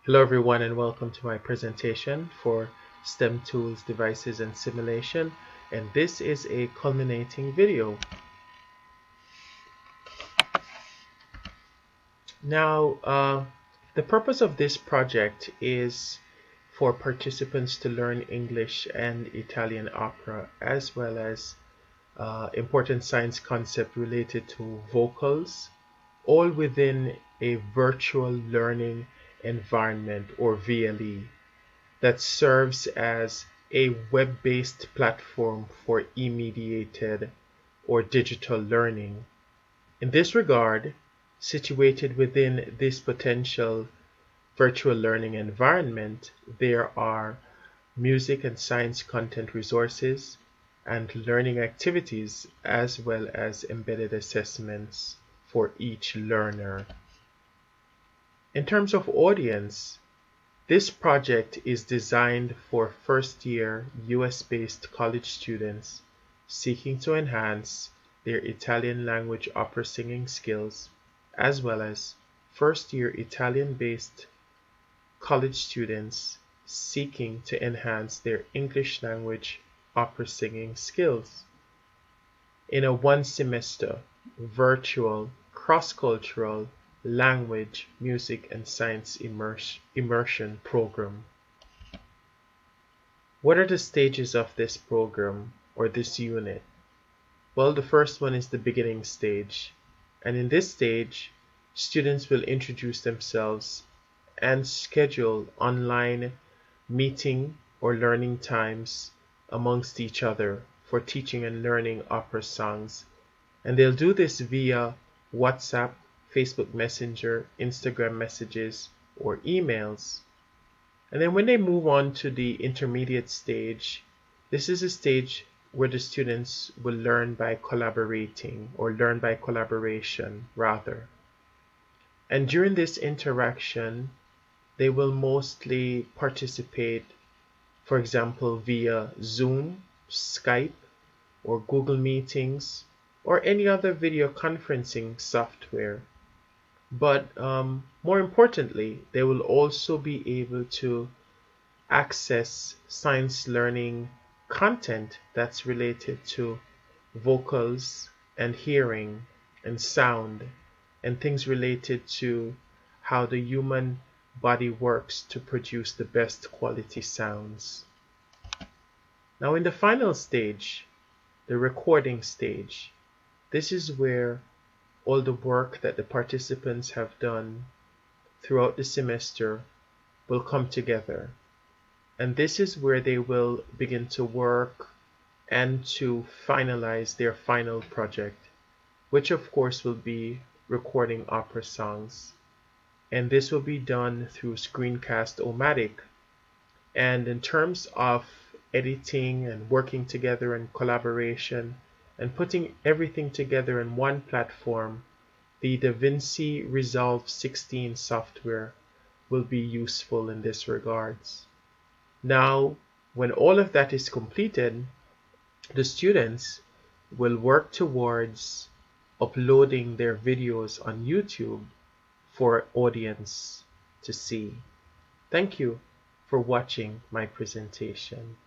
Hello everyone and welcome to my presentation for STEM tools, devices and simulation, and this is a culminating video. Now, the purpose of this project is for participants to learn English and Italian opera, as well as important science concept related to vocals, all within a virtual learning environment or VLE that serves as a web-based platform for e-mediated or digital learning. In this regard, situated within this potential virtual learning environment, there are music and science content resources and learning activities, as well as embedded assessments for each learner. In terms of audience, this project is designed for first-year US-based college students seeking to enhance their Italian language opera singing skills, as well as first-year Italian-based college students seeking to enhance their English language opera singing skills. In a one-semester, virtual, cross-cultural language, music, and science immersion program. What are the stages of this program or this unit? Well, the first one is the beginning stage. And in this stage, students will introduce themselves and schedule online meeting or learning times amongst each other for teaching and learning opera songs. And they'll do this via WhatsApp, Facebook Messenger, Instagram messages, or emails. And then when they move on to the intermediate stage, this is a stage where the students will learn by collaborating or learn by collaboration rather. And during this interaction, they will mostly participate, for example, via Zoom, Skype, or Google Meetings, or any other video conferencing software. But more importantly, they will also be able to access science learning content that's related to vocals and hearing and sound and things related to how the human body works to produce the best quality sounds. Now in the final stage, the recording stage, this is where all the work that the participants have done throughout the semester will come together. And this is where they will begin to work and to finalize their final project, which of course will be recording opera songs. And this will be done through Screencast-O-Matic. And in terms of editing and working together in collaboration and putting everything together in one platform, the DaVinci Resolve 16 software will be useful in this regards. Now, when all of that is completed, the students will work towards uploading their videos on YouTube for audience to see. Thank you for watching my presentation.